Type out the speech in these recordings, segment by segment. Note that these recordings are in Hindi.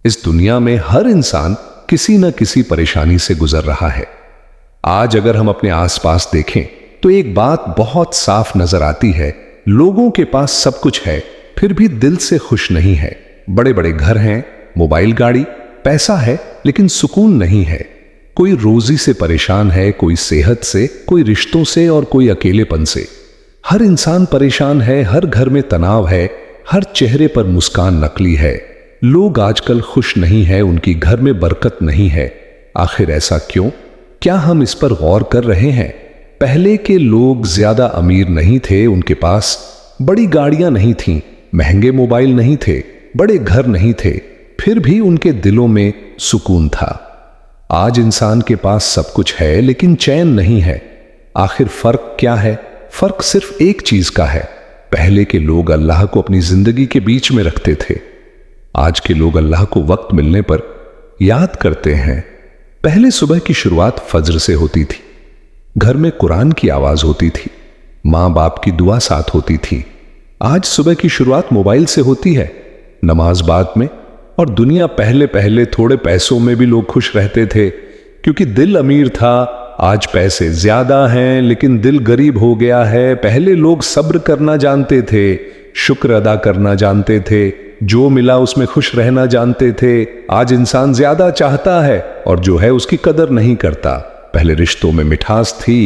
इस दुनिया में हर इंसान किसी न किसी परेशानी से गुजर रहा है। आज अगर हम अपने आसपास देखें तो एक बात बहुत साफ नजर आती है। लोगों के पास सब कुछ है, फिर भी दिल से खुश नहीं है। बड़े बड़े घर हैं, मोबाइल, गाड़ी, पैसा है, लेकिन सुकून नहीं है। कोई रोजी से परेशान है, कोई सेहत से, कोई रिश्तों से और कोई अकेलेपन से। हर इंसान परेशान है, हर घर में तनाव है, हर चेहरे पर मुस्कान नकली है। लोग आजकल खुश नहीं है, उनकी घर में बरकत नहीं है। आखिर ऐसा क्यों? क्या हम इस पर गौर कर रहे हैं? पहले के लोग ज्यादा अमीर नहीं थे, उनके पास बड़ी गाड़ियां नहीं थीं, महंगे मोबाइल नहीं थे, बड़े घर नहीं थे, फिर भी उनके दिलों में सुकून था। आज इंसान के पास सब कुछ है लेकिन चैन नहीं है। आखिर फर्क क्या है? फर्क सिर्फ एक चीज का है। पहले के लोग अल्लाह को अपनी जिंदगी के बीच में रखते थे। आज के लोग अल्लाह को वक्त मिलने पर याद करते हैं। पहले सुबह की शुरुआत फज्र से होती थी, घर में कुरान की आवाज होती थी, मां बाप की दुआ साथ होती थी। आज सुबह की शुरुआत मोबाइल से होती है, नमाज बाद में, और दुनिया पहले पहले थोड़े पैसों में भी लोग खुश रहते थे क्योंकि दिल अमीर था। आज पैसे ज्यादा हैं लेकिन दिल गरीब हो गया है। पहले लोग सब्र करना जानते थे, शुक्र अदा करना जानते थे, जो मिला उसमें खुश रहना जानते थे। आज इंसान ज्यादा चाहता है और जो है उसकी कदर नहीं करता। पहले रिश्तों में मिठास थी,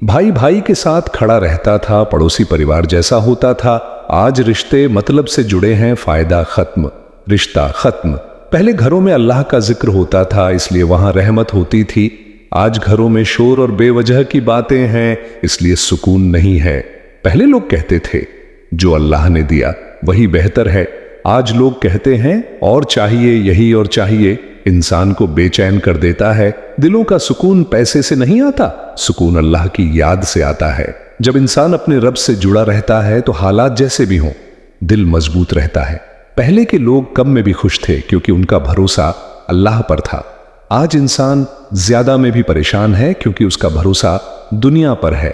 भाई भाई के साथ खड़ा रहता था, पड़ोसी परिवार जैसा होता था। आज रिश्ते मतलब से जुड़े हैं, फायदा खत्म, रिश्ता खत्म। पहले घरों में अल्लाह का जिक्र होता था, इसलिए वहां रहमत होती थी। आज घरों में शोर और बेवजह की बातें हैं, इसलिए सुकून नहीं है। पहले लोग कहते थे जो अल्लाह ने दिया वही बेहतर है। आज लोग कहते हैं और चाहिए, यही और चाहिए। इंसान को बेचैन कर देता है। दिलों का सुकून पैसे से नहीं आता, सुकून अल्लाह की याद से आता है। जब इंसान अपने रब से जुड़ा रहता है तो हालात जैसे भी हों, दिल मजबूत रहता है। पहले के लोग कम में भी खुश थे क्योंकि उनका भरोसा अल्लाह पर था। आज इंसान ज्यादा में भी परेशान है क्योंकि उसका भरोसा दुनिया पर है।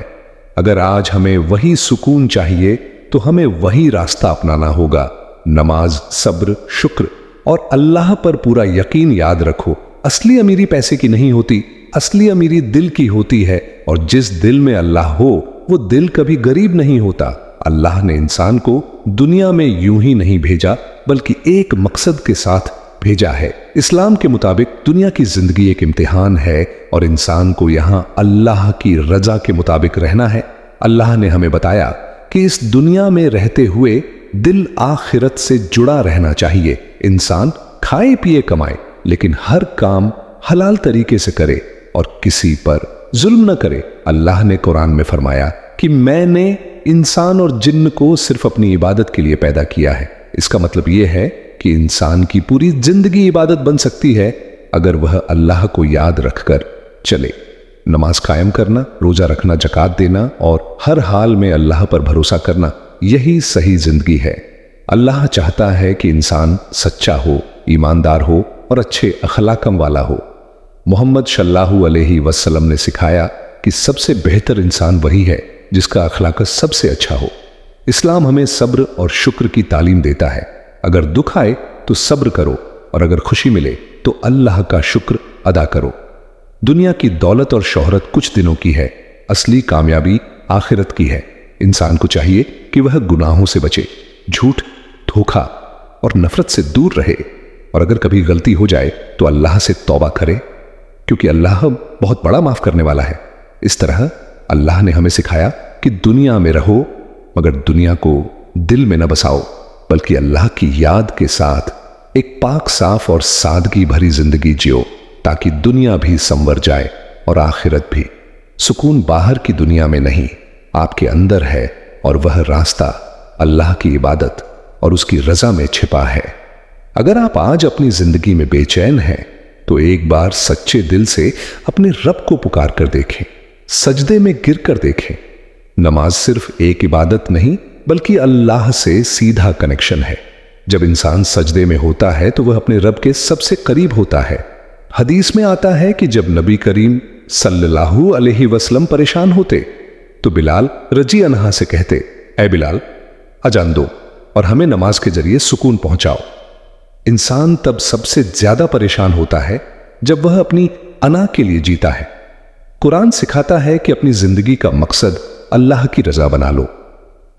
अगर आज हमें वही सुकून चाहिए तो हमें वही रास्ता अपनाना होगा। नमाज, सब्र, शुक्र और अल्लाह पर पूरा यकीन। याद रखो, असली अमीरी पैसे की नहीं होती, असली अमीरी दिल की होती है। और जिस दिल में अल्लाह हो वो दिल कभी गरीब नहीं होता। अल्लाह ने इंसान को दुनिया में यूं ही नहीं भेजा बल्कि एक मकसद के साथ भेजा है। इस्लाम के मुताबिक दुनिया की जिंदगी एक इम्तिहान है और इंसान को यहां अल्लाह की रजा के मुताबिक रहना है। अल्लाह ने हमें बताया कि इस दुनिया में रहते हुए दिल आखिरत से जुड़ा रहना चाहिए। इंसान खाए पिए कमाए लेकिन हर काम हलाल तरीके से करे और किसी पर जुल्म न करे। अल्लाह ने कुरान में फरमाया कि मैंने इंसान और जिन्न को सिर्फ अपनी इबादत के लिए पैदा किया है। इसका मतलब यह है कि इंसान की पूरी जिंदगी इबादत बन सकती है अगर वह अल्लाह को याद रखकर चले। नमाज कायम करना, रोजा रखना, जकात देना और हर हाल में अल्लाह पर भरोसा करना, यही सही जिंदगी है। अल्लाह चाहता है कि इंसान सच्चा हो, ईमानदार हो और अच्छे अखलाकम वाला हो। मोहम्मद सल्लल्लाहु अलैहि वसल्लम ने सिखाया कि सबसे बेहतर इंसान वही है जिसका अखलाक सबसे अच्छा हो। इस्लाम हमें सब्र और शुक्र की तालीम देता है। अगर दुख आए तो सब्र करो और अगर खुशी मिले तो अल्लाह का शुक्र अदा करो। दुनिया की दौलत और शोहरत कुछ दिनों की है, असली कामयाबी आखिरत की है। इंसान को चाहिए कि वह गुनाहों से बचे, झूठ, धोखा और नफरत से दूर रहे और अगर कभी गलती हो जाए तो अल्लाह से तौबा करे क्योंकि अल्लाह बहुत बड़ा माफ करने वाला है। इस तरह अल्लाह ने हमें सिखाया कि दुनिया में रहो मगर दुनिया को दिल में न बसाओ बल्कि अल्लाह की याद के साथ एक पाक साफ और सादगी भरी जिंदगी जियो ताकि दुनिया भी संवर जाए और आखिरत भी। सुकून बाहर की दुनिया में नहीं, आपके अंदर है और वह रास्ता अल्लाह की इबादत और उसकी रजा में छिपा है। अगर आप आज अपनी जिंदगी में बेचैन हैं तो एक बार सच्चे दिल से अपने रब को पुकार कर देखें, सजदे में गिर कर देखें। नमाज सिर्फ एक इबादत नहीं बल्कि अल्लाह से सीधा कनेक्शन है। जब इंसान सजदे में होता है तो वह अपने रब के सबसे करीब होता है। हदीस में आता है कि जब नबी करीम सल्लल्लाहु अलैहि वसल्लम परेशान होते तो बिलाल रजी अनहा से कहते, ऐ बिलाल, अजान दो और हमें नमाज के जरिए सुकून पहुंचाओ। इंसान तब सबसे ज्यादा परेशान होता है जब वह अपनी अना के लिए जीता है। कुरान सिखाता है कि अपनी जिंदगी का मकसद अल्लाह की रजा बना लो।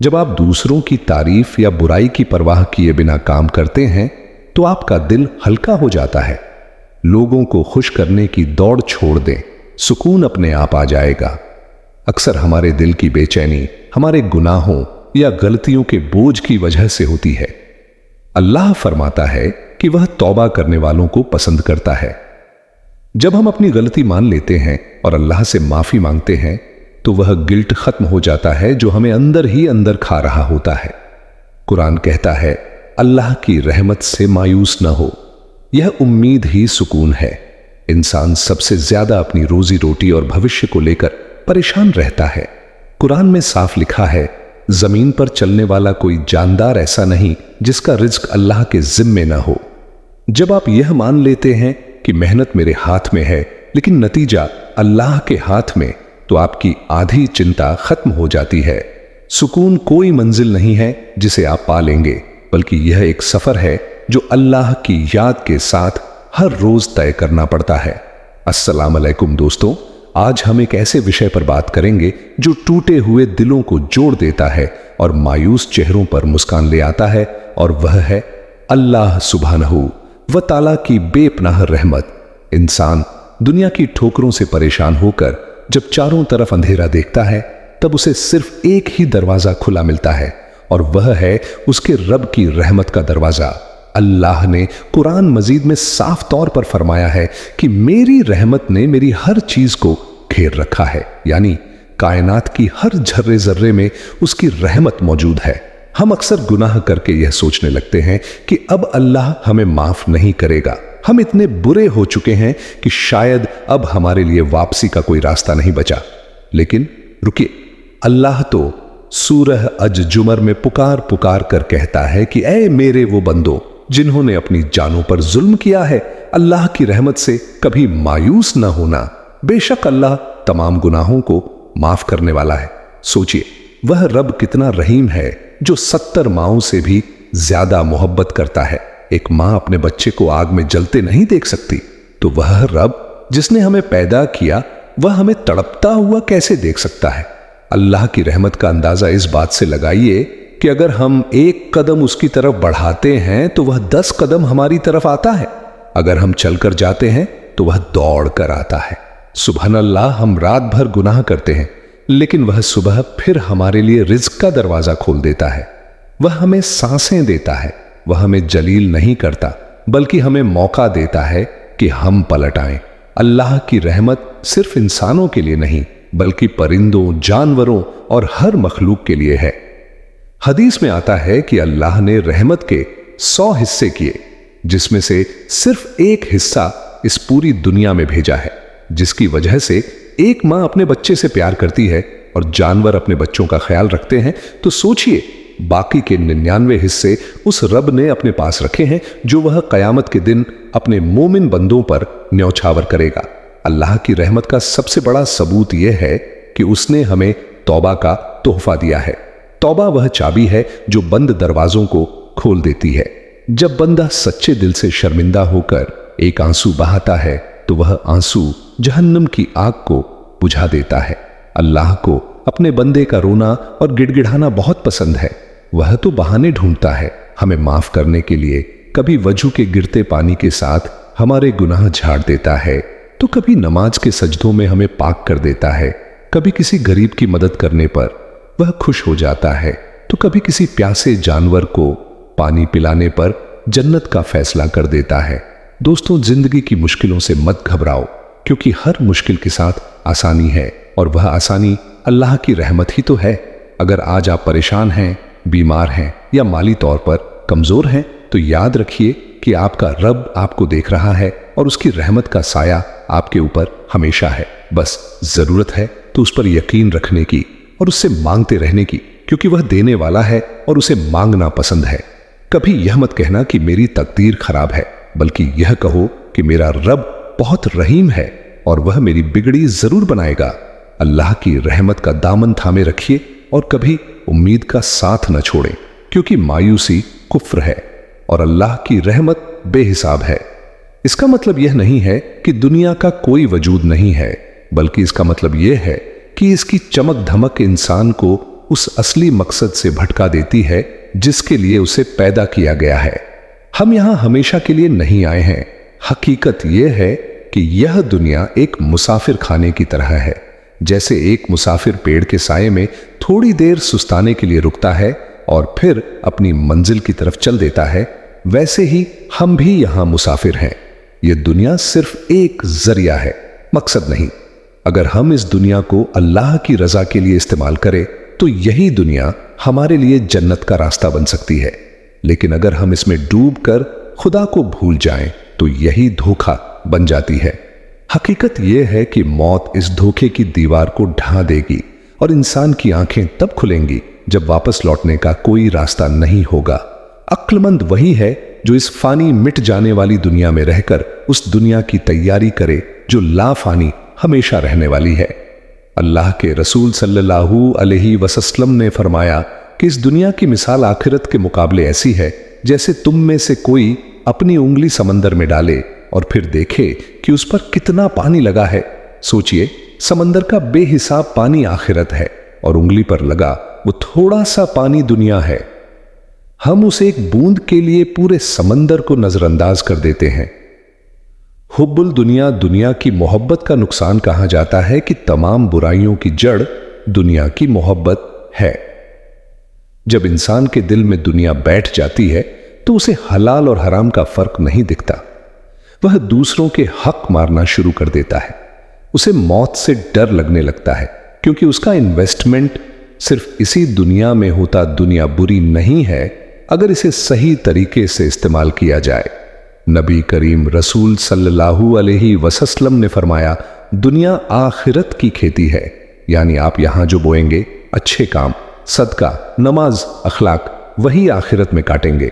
जब आप दूसरों की तारीफ या बुराई की परवाह किए बिना काम करते हैं तो आपका दिल हल्का हो जाता है। लोगों को खुश करने की दौड़ छोड़ दें, सुकून अपने आप आ जाएगा। अक्सर हमारे दिल की बेचैनी हमारे गुनाहों या गलतियों के बोझ की वजह से होती है। अल्लाह फरमाता है कि वह तौबा करने वालों को पसंद करता है। जब हम अपनी गलती मान लेते हैं और अल्लाह से माफी मांगते हैं तो वह गिल्ट खत्म हो जाता है जो हमें अंदर ही अंदर खा रहा होता है। कुरान कहता है, अल्लाह की रहमत से मायूस न हो, यह उम्मीद ही सुकून है। इंसान सबसे ज्यादा अपनी रोजी रोटी और भविष्य को लेकर परेशान रहता है। कुरान में साफ लिखा है, जमीन पर चलने वाला कोई जानदार ऐसा नहीं जिसका रिज्क अल्लाह के जिम्मे न हो। जब आप यह मान लेते हैं कि मेहनत मेरे हाथ में है लेकिन नतीजा अल्लाह के हाथ में, तो आपकी आधी चिंता खत्म हो जाती है। सुकून कोई मंजिल नहीं है जिसे आप पा लेंगे, बल्कि यह एक सफर है जो अल्लाह की याद के साथ हर रोज तय करना पड़ता है। अस्सलाम अलैकुम दोस्तों, आज हम एक ऐसे विषय पर बात करेंगे जो टूटे हुए दिलों को जोड़ देता है और मायूस चेहरों पर मुस्कान ले आता है, और वह है अल्लाह सुब्हानहू व ताला की बेपनाह रहमत। इंसान दुनिया की ठोकरों से परेशान होकर जब चारों तरफ अंधेरा देखता है तब उसे सिर्फ एक ही दरवाजा खुला मिलता है, और वह है उसके रब की रहमत का दरवाजा। अल्लाह ने कुरान मजीद में साफ तौर पर फरमाया है कि मेरी रहमत ने मेरी हर चीज को घेर रखा है, यानी कायनात की हर जर्रे जर्रे में उसकी रहमत मौजूद है। हम अक्सर गुनाह करके यह सोचने लगते हैं कि अब अल्लाह हमें माफ नहीं करेगा। हम इतने बुरे हो चुके हैं कि शायद अब हमारे लिए वापसी का कोई रास्ता नहीं बचा। लेकिन रुकिए, अल्लाह तो सूरह अज जुमर में पुकार पुकार कर कहता है कि ऐ मेरे वो बंदो जिन्होंने अपनी जानों पर जुल्म किया है, अल्लाह की रहमत से कभी मायूस न होना। बेशक अल्लाह तमाम गुनाहों को माफ करने वाला है। सोचिए, वह रब कितना रहीम है जो 70 माओं से भी ज्यादा मोहब्बत करता है। एक मां अपने बच्चे को आग में जलते नहीं देख सकती, तो वह रब जिसने हमें पैदा किया वह हमें तड़पता हुआ कैसे देख सकता है। अल्लाह की रहमत का अंदाजा इस बात से लगाइए कि अगर हम एक कदम उसकी तरफ बढ़ाते हैं तो वह 10 कदम हमारी तरफ आता है। अगर हम चलकर जाते हैं तो वह दौड़ कर आता है। सुबहान अल्लाह, हम रात भर गुनाह करते हैं लेकिन वह सुबह फिर हमारे लिए रिज्क का दरवाजा खोल देता है। वह हमें सांसें देता है। वह हमें जलील नहीं करता बल्कि हमें मौका देता है कि हम पलट आएं। अल्लाह की रहमत सिर्फ इंसानों के लिए नहीं बल्कि परिंदों, जानवरों और हर मखलूक के लिए है। हदीस में आता है कि अल्लाह ने रहमत के 100 हिस्से किए, जिसमें से सिर्फ एक हिस्सा इस पूरी दुनिया में भेजा है, जिसकी वजह से एक मां अपने बच्चे से प्यार करती है और जानवर अपने बच्चों का ख्याल रखते हैं। तो सोचिए, बाकी के 99 हिस्से उस रब ने अपने पास रखे हैं जो वह कयामत के दिन अपने मोमिन बंदों पर न्यौछावर करेगा। अल्लाह की रहमत का सबसे बड़ा सबूत यह है कि उसने हमें तौबा का तोहफा दिया है। तौबा वह चाबी है जो बंद दरवाजों को खोल देती है। जब बंदा सच्चे दिल से शर्मिंदा होकर एक आंसू बहाता है तो वह आंसू जहन्नम की आग को बुझा देता है। अल्लाह को अपने बंदे का रोना और गिड़गिड़ाना बहुत पसंद है। वह तो बहाने ढूंढता है हमें माफ करने के लिए। कभी वजू के गिरते पानी के साथ हमारे गुनाह झाड़ देता है, तो कभी नमाज के सजदों में हमें पाक कर देता है। कभी किसी गरीब की मदद करने पर वह खुश हो जाता है, तो कभी किसी प्यासे जानवर को पानी पिलाने पर जन्नत का फैसला कर देता है। दोस्तों, जिंदगी की मुश्किलों से मत घबराओ, क्योंकि हर मुश्किल के साथ आसानी है, और वह आसानी अल्लाह की रहमत ही तो है। अगर आज आप परेशान हैं, बीमार हैं या माली तौर पर कमजोर हैं, तो याद रखिए कि आपका रब आपको देख रहा है और उसकी रहमत का साया आपके ऊपर हमेशा है। बस जरूरत है तो उस पर यकीन रखने की और उससे मांगते रहने की, क्योंकि वह देने वाला है और उसे मांगना पसंद है। कभी यह मत कहना कि मेरी तकदीर खराब है, बल्कि यह कहो कि मेरा रब बहुत रहीम है और वह मेरी बिगड़ी जरूर बनाएगा। अल्लाह की रहमत का दामन थामे रखिए और कभी उम्मीद का साथ न छोड़ें, क्योंकि मायूसी कुफ्र है और अल्लाह की रहमत बेहिसाब है। इसका मतलब यह नहीं है कि दुनिया का कोई वजूद नहीं है, बल्कि इसका मतलब यह है कि इसकी चमक धमक इंसान को उस असली मकसद से भटका देती है जिसके लिए उसे पैदा किया गया है। हम यहां हमेशा के लिए नहीं आए हैं। हकीकत यह है कि यह दुनिया एक मुसाफिर खाने की तरह है। जैसे एक मुसाफिर पेड़ के साये में थोड़ी देर सुस्ताने के लिए रुकता है और फिर अपनी मंजिल की तरफ चल देता है, वैसे ही हम भी यहां मुसाफिर हैं। यह दुनिया सिर्फ एक जरिया है, मकसद नहीं। अगर हम इस दुनिया को अल्लाह की रजा के लिए इस्तेमाल करें तो यही दुनिया हमारे लिए जन्नत का रास्ता बन सकती है। लेकिन अगर हम इसमें डूबकर खुदा को भूल जाएं तो यही धोखा बन जाती है। हकीकत यह है कि मौत इस धोखे की दीवार को ढा देगी और इंसान की आंखें तब खुलेंगी जब वापस लौटने का कोई रास्ता नहीं होगा। अक्लमंद वही है जो इस फानी मिट जाने वाली दुनिया में रहकर उस दुनिया की तैयारी करे जो लाफानी हमेशा रहने वाली है। अल्लाह के रसूल सल्लल्लाहु अलैहि वसल्लम ने फरमाया कि इस दुनिया की मिसाल आखिरत के मुकाबले ऐसी है जैसे तुम में से कोई अपनी उंगली समंदर में डाले और फिर देखे कि उस पर कितना पानी लगा है। सोचिए, समंदर का बेहिसाब पानी आखिरत है और उंगली पर लगा वो थोड़ा सा पानी दुनिया है। हम उस एक बूंद के लिए पूरे समंदर को नजरअंदाज कर देते हैं। हुब्बुल दुनिया, दुनिया की मोहब्बत का नुकसान कहा जाता है कि तमाम बुराइयों की जड़ दुनिया की मोहब्बत है। जब इंसान के दिल में दुनिया बैठ जाती है तो उसे हलाल और हराम का फर्क नहीं दिखता। वह दूसरों के हक मारना शुरू कर देता है। उसे मौत से डर लगने लगता है क्योंकि उसका इन्वेस्टमेंट सिर्फ इसी दुनिया में होता। दुनिया बुरी नहीं है अगर इसे सही तरीके से इस्तेमाल किया जाए। नबी करीम रसूल सल्लल्लाहु अलैहि वसल्लम ने फरमाया, दुनिया आखिरत की खेती है, यानी आप यहां जो बोएंगे, अच्छे काम, सदका, नमाज, अखलाक, वही आखिरत में काटेंगे।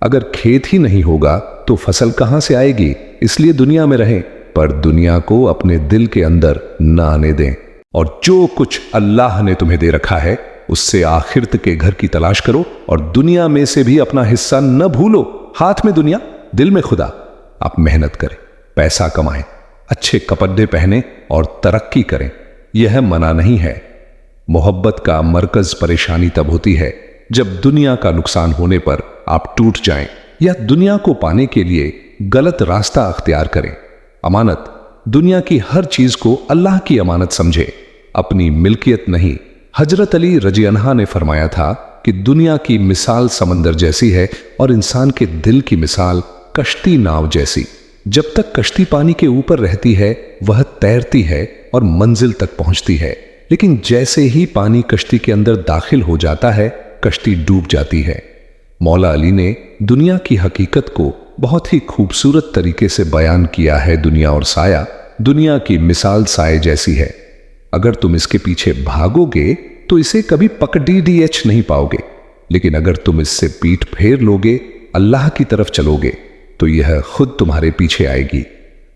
अगर खेत ही नहीं होगा तो फसल कहां से आएगी? इसलिए दुनिया में रहें, पर दुनिया को अपने दिल के अंदर न आने दें। और जो कुछ अल्लाह ने तुम्हें दे रखा है उससे आखिरत के घर की तलाश करो और दुनिया में से भी अपना हिस्सा न भूलो। हाथ में दुनिया, दिल में खुदा। आप मेहनत करें, पैसा कमाएं, अच्छे कपड़े पहने और तरक्की करें, यह मना नहीं है। मोहब्बत का मरकज परेशानी तब होती है जब दुनिया का नुकसान होने पर आप टूट जाएं या दुनिया को पाने के लिए गलत रास्ता अख्तियार करें। अमानत, दुनिया की हर चीज को अल्लाह की अमानत समझे, अपनी मिल्कियत नहीं। हजरत अली रजी अन्हा ने फरमाया था कि दुनिया की मिसाल समंदर जैसी है और इंसान के दिल की मिसाल कश्ती नाव जैसी। जब तक कश्ती पानी के ऊपर रहती है वह तैरती है और मंजिल तक पहुंचती है, लेकिन जैसे ही पानी कश्ती के अंदर दाखिल हो जाता है कश्ती डूब जाती है। मौला अली ने दुनिया की हकीकत को बहुत ही खूबसूरत तरीके से बयान किया है। दुनिया और साया, दुनिया की मिसाल साए जैसी है। अगर तुम इसके पीछे भागोगे तो इसे कभी पकड़ नहीं पाओगे, लेकिन अगर तुम इससे पीठ फेर लोगे, अल्लाह की तरफ चलोगे, तो यह खुद तुम्हारे पीछे आएगी।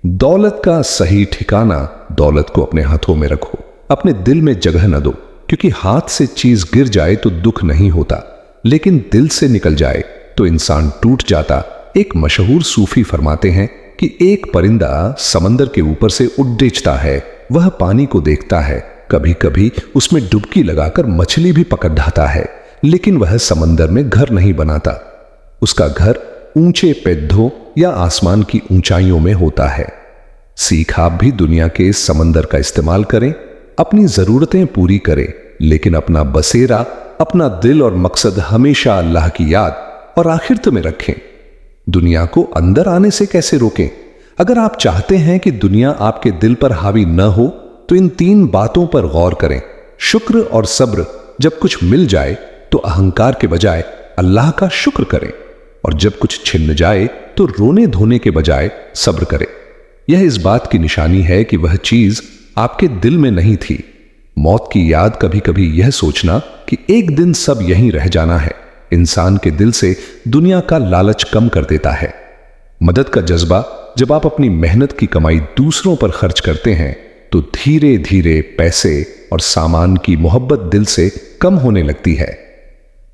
दौलत का सही ठिकाना, दौलत को अपने हाथों में रखो, अपने दिल में जगह न दो, क्योंकि हाथ से चीज गिर जाए तो दुख नहीं होता, लेकिन दिल से निकल जाए तो इंसान टूट जाता। एक मशहूर सूफी फरमाते हैं कि एक परिंदा समंदर के ऊपर से उड़ेचता है, वह पानी को देखता है, कभी कभी उसमें डुबकी लगाकर मछली भी पकड़ ढाता है, लेकिन वह समंदर में घर नहीं बनाता। उसका घर ऊंचे पेद्धों या आसमान की ऊंचाइयों में होता है। सीख आप भी दुनिया के इस समंदर का इस्तेमाल करें, अपनी जरूरतें पूरी करें, लेकिन अपना बसेरा, अपना दिल और मकसद हमेशा अल्लाह की याद और आखिरत में रखें। दुनिया को अंदर आने से कैसे रोकें? अगर आप चाहते हैं कि दुनिया आपके दिल पर हावी न हो तो इन 3 बातों पर गौर करें। शुक्र और सब्र। जब कुछ मिल जाए तो अहंकार के बजाय अल्लाह का शुक्र करें, और जब कुछ छिन जाए तो रोने धोने के बजाय सब्र करें। यह इस बात की निशानी है कि वह चीज आपके दिल में नहीं थी। मौत की याद कभी कभी यह सोचना कि एक दिन सब यहीं रह जाना है, इंसान के दिल से दुनिया का लालच कम कर देता है। मदद का जज्बा, जब आप अपनी मेहनत की कमाई दूसरों पर खर्च करते हैं तो धीरे धीरे पैसे और सामान की मोहब्बत दिल से कम होने लगती है।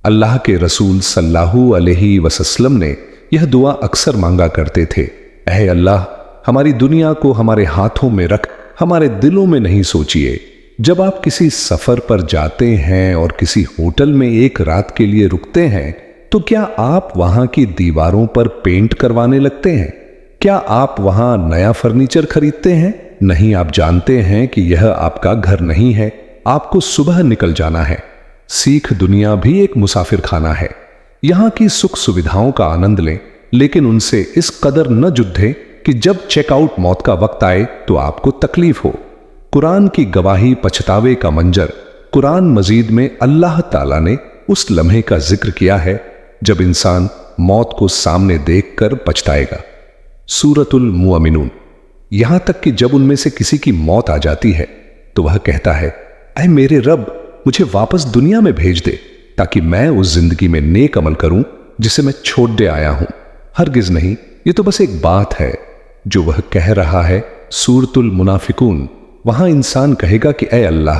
अल्लाह के रसूल सल्लल्लाहु अलैहि वसल्लम ने यह दुआ अक्सर मांगा करते थे, ऐ अल्लाह, हमारी दुनिया को हमारे हाथों में रख, हमारे दिलों में नहीं सोचिए। जब आप किसी सफर पर जाते हैं और किसी होटल में एक रात के लिए रुकते हैं, तो क्या आप वहां की दीवारों पर पेंट करवाने लगते हैं? क्या आप वहां नया फर्नीचर खरीदते हैं? नहीं, आप जानते हैं कि यह आपका घर नहीं है, आपको सुबह निकल जाना है। सीख दुनिया भी एक मुसाफिर खाना है। यहां की सुख सुविधाओं का आनंद लें, लेकिन उनसे इस कदर न जुद्धें कि जब चेकआउट मौत का वक्त आए तो आपको तकलीफ हो। कुरान की गवाही पछतावे का मंजर। कुरान मजीद में अल्लाह ताला ने उस लम्हे का जिक्र किया है जब इंसान मौत को सामने देखकर पछताएगा। सूरतुल मुअमिनून। यहां तक कि जब उनमें से किसी की मौत आ जाती है तो वह कहता है, ऐ मेरे रब, मुझे वापस दुनिया में भेज दे ताकि मैं उस जिंदगी में नेक अमल करूं जिसे मैं छोड़ने आया हूं। हरगिज नहीं, ये तो बस एक बात है जो वह कह रहा है। सूरतुल मुनाफिकून। वहां इंसान कहेगा कि ऐ अल्लाह,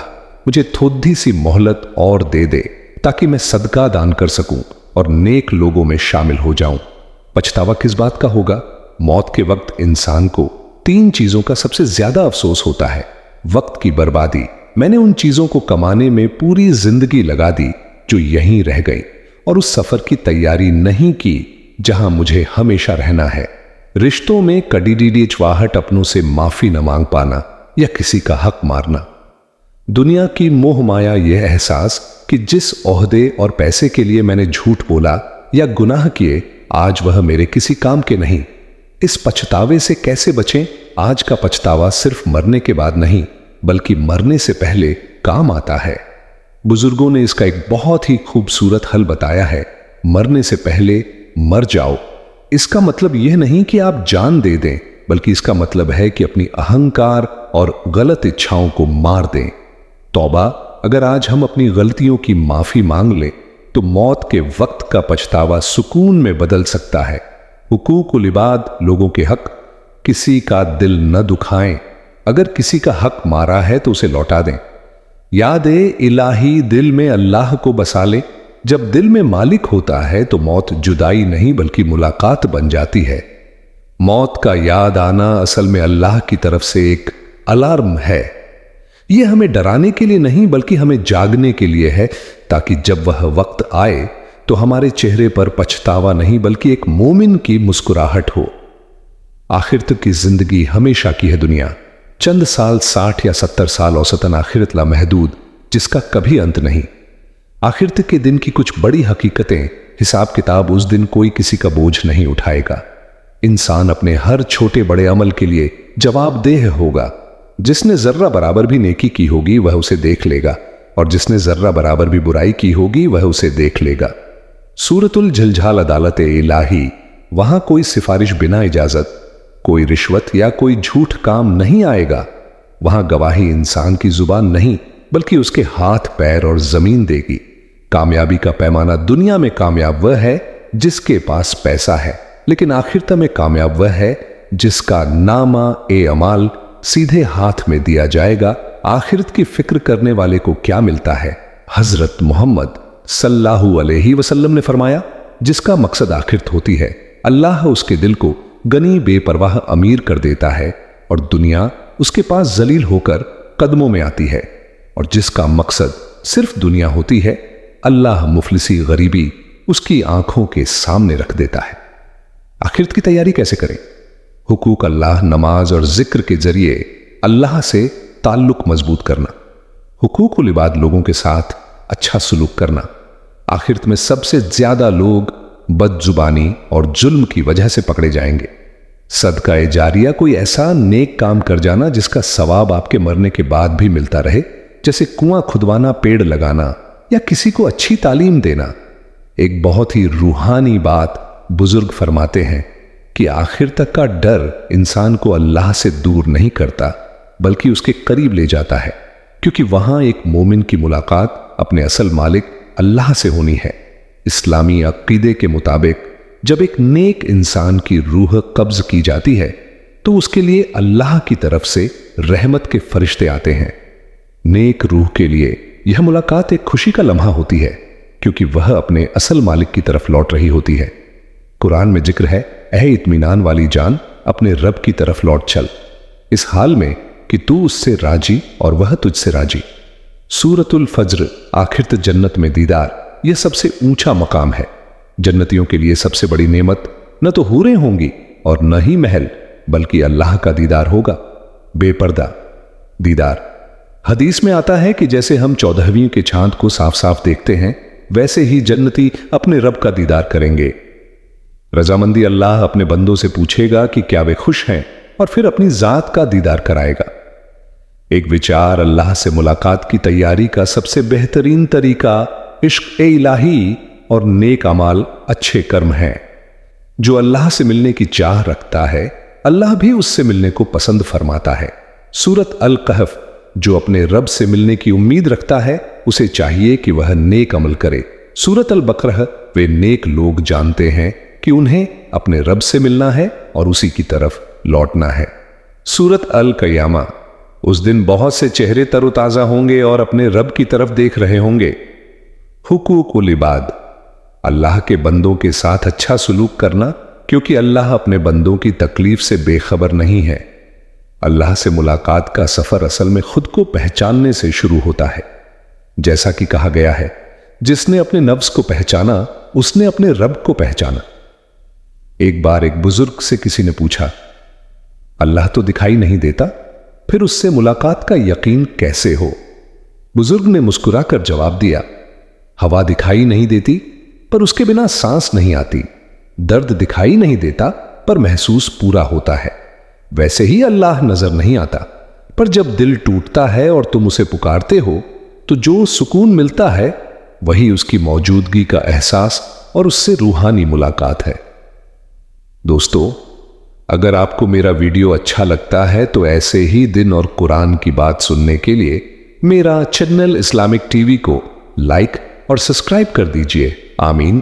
मुझे थोड़ी सी मोहलत और दे दे ताकि मैं सदका दान कर सकूं और नेक लोगों में शामिल हो जाऊं। पछतावा किस बात का होगा? मौत के वक्त इंसान को 3 चीजों का सबसे ज्यादा अफसोस होता है। वक्त की बर्बादी, मैंने उन चीजों को कमाने में पूरी जिंदगी लगा दी जो यहीं रह गई, और उस सफर की तैयारी नहीं की जहां मुझे हमेशा रहना है। रिश्तों में कड़ीडीडी चवाहट, अपनों से माफी न मांग पाना या किसी का हक मारना। दुनिया की मोह माया, यह एहसास कि जिस ओहदे और पैसे के लिए मैंने झूठ बोला या गुनाह किए, आज वह मेरे किसी काम के नहीं। इस पछतावे से कैसे बचें? आज का पछतावा सिर्फ मरने के बाद नहीं, बल्कि मरने से पहले काम आता है। बुजुर्गों ने इसका एक बहुत ही खूबसूरत हल बताया है। मरने से पहले मर जाओ। इसका मतलब यह नहीं कि आप जान दे दें, बल्कि इसका मतलब है कि अपनी अहंकार और गलत इच्छाओं को मार दें। तौबा, अगर आज हम अपनी गलतियों की माफी मांग लें तो मौत के वक्त का पछतावा सुकून में बदल सकता है। हुकूकुल इबाद, लोगों के हक। किसी का दिल न दुखाएं। अगर किसी का हक मारा है तो उसे लौटा दें। याद इलाही, दिल में अल्लाह को बसा ले। जब दिल में मालिक होता है तो मौत जुदाई नहीं बल्कि मुलाकात बन जाती है। मौत का याद आना असल में अल्लाह की तरफ से एक अलार्म है। यह हमें डराने के लिए नहीं बल्कि हमें जागने के लिए है, ताकि जब वह वक्त आए तो हमारे चेहरे पर पछतावा नहीं बल्कि एक मोमिन की मुस्कुराहट हो। आखिरत की जिंदगी हमेशा की है दुनिया। चंद साल, 60 या 70 साल औसतन आखिरत ला महदूद, जिसका कभी अंत नहीं। आखिरत के दिन की कुछ बड़ी हकीकतें, हिसाब किताब, उस दिन कोई किसी का बोझ नहीं उठाएगा। इंसान अपने हर छोटे बड़े अमल के लिए जवाबदेह होगा। जिसने जर्रा बराबर भी नेकी की होगी वह उसे देख लेगा, और जिसने जर्रा बराबर भी बुराई की होगी वह उसे देख लेगा। सूरतुल झलझाल अदालत इलाही। वहां कोई सिफारिश बिना इजाजत, कोई रिश्वत या कोई झूठ काम नहीं आएगा। वहां गवाही इंसान की जुबान नहीं बल्कि उसके हाथ, पैर और जमीन देगी। कामयाबी का पैमाना, दुनिया में कामयाब वह है जिसके पास पैसा है, लेकिन आखिरत में कामयाब वह है जिसका नामा ए अमाल सीधे हाथ में दिया जाएगा। आखिरत की फिक्र करने वाले को क्या मिलता है? हजरत मोहम्मद सल्लल्लाहु अलैहि वसल्लम ने फरमाया, जिसका मकसद आखिरत होती है, अल्लाह उसके दिल को गनी बेपरवाह अमीर कर देता है और दुनिया उसके पास जलील होकर कदमों में आती है। और जिसका मकसद सिर्फ दुनिया होती है, अल्लाह मुफलिसी गरीबी उसकी आंखों के सामने रख देता है। आखिरत की तैयारी कैसे करें? हुकूक अल्लाह, नमाज और जिक्र के जरिए अल्लाह से ताल्लुक मजबूत करना। हुकूकुल इबाद, लोगों के साथ अच्छा सलूक करना। आखिरत में सबसे ज्यादा लोग बदजुबानी और जुल्म की वजह से पकड़े जाएंगे। सदका ए जारिया, कोई ऐसा नेक काम कर जाना जिसका सवाब आपके मरने के बाद भी मिलता रहे, जैसे कुआं खुदवाना, पेड़ लगाना या किसी को अच्छी तालीम देना। एक बहुत ही रूहानी बात बुजुर्ग फरमाते हैं कि आखिर तक का डर इंसान को अल्लाह से दूर नहीं करता बल्कि उसके करीब ले जाता है, क्योंकि वहां एक मोमिन की मुलाकात अपने असल मालिक अल्लाह से होनी है। इस्लामी अकीदे के मुताबिक जब एक नेक इंसान की रूह कब्ज की जाती है तो उसके लिए अल्लाह की तरफ से रहमत के फरिश्ते आते हैं। नेक रूह के लिए यह मुलाकात एक खुशी का लम्हा होती है, क्योंकि वह अपने असल मालिक की तरफ लौट रही होती है। कुरान में जिक्र है, ऐ इत्मीनान वाली जान, अपने रब की तरफ लौट चल, इस हाल में कि तू उससे राजी और वह तुझसे राजी। सूरतुल फज्र, आखिर तक जन्नत में दीदार, यह सबसे ऊंचा मकाम है। जन्नतियों के लिए सबसे बड़ी नेमत न तो हूरें होंगी और न ही महल, बल्कि अल्लाह का दीदार होगा, बेपर्दा दीदार। हदीस में आता है कि जैसे हम 14वीं के चांद को साफ साफ देखते हैं, वैसे ही जन्नती अपने रब का दीदार करेंगे। रजामंदी अल्लाह अपने बंदों से पूछेगा कि क्या वे खुश हैं, और फिर अपनी जात का दीदार कराएगा। एक विचार, अल्लाह से मुलाकात की तैयारी का सबसे बेहतरीन तरीका इश्क ए इलाही और नेक अमाल, अच्छे कर्म हैं। जो अल्लाह से मिलने की चाह रखता है, अल्लाह भी उससे मिलने को पसंद फरमाता है। सूरत अल कहफ, जो अपने रब से मिलने की उम्मीद रखता है, उसे चाहिए कि वह नेक अमल करे। सूरत अल बकरह, वे नेक लोग जानते हैं कि उन्हें अपने रब से मिलना है और उसी की तरफ लौटना है। सूरत अल कयामा, उस दिन बहुत से चेहरे तरोताजा होंगे और अपने रब की तरफ देख रहे होंगे। हुकूकुल इबाद, अल्लाह के बंदों के साथ अच्छा सलूक करना, क्योंकि अल्लाह अपने बंदों की तकलीफ से बेखबर नहीं है। अल्लाह से मुलाकात का सफर असल में खुद को पहचानने से शुरू होता है। जैसा कि कहा गया है, जिसने अपने नफ्स को पहचाना, उसने अपने रब को पहचाना। एक बार एक बुजुर्ग से किसी ने पूछा, अल्लाह तो दिखाई नहीं देता, फिर उससे मुलाकात का यकीन कैसे हो? बुजुर्ग ने मुस्कुराकर जवाब दिया, हवा दिखाई नहीं देती, पर उसके बिना सांस नहीं आती। दर्द दिखाई नहीं देता, पर महसूस पूरा होता है। वैसे ही अल्लाह नजर नहीं आता, पर जब दिल टूटता है और तुम उसे पुकारते हो, तो जो सुकून मिलता है वही उसकी मौजूदगी का एहसास और उससे रूहानी मुलाकात है। दोस्तों, अगर आपको मेरा वीडियो अच्छा लगता है तो ऐसे ही दिन और कुरान की बात सुनने के लिए मेरा चैनल इस्लामिक टीवी को लाइक और सब्सक्राइब कर दीजिए। आमीन।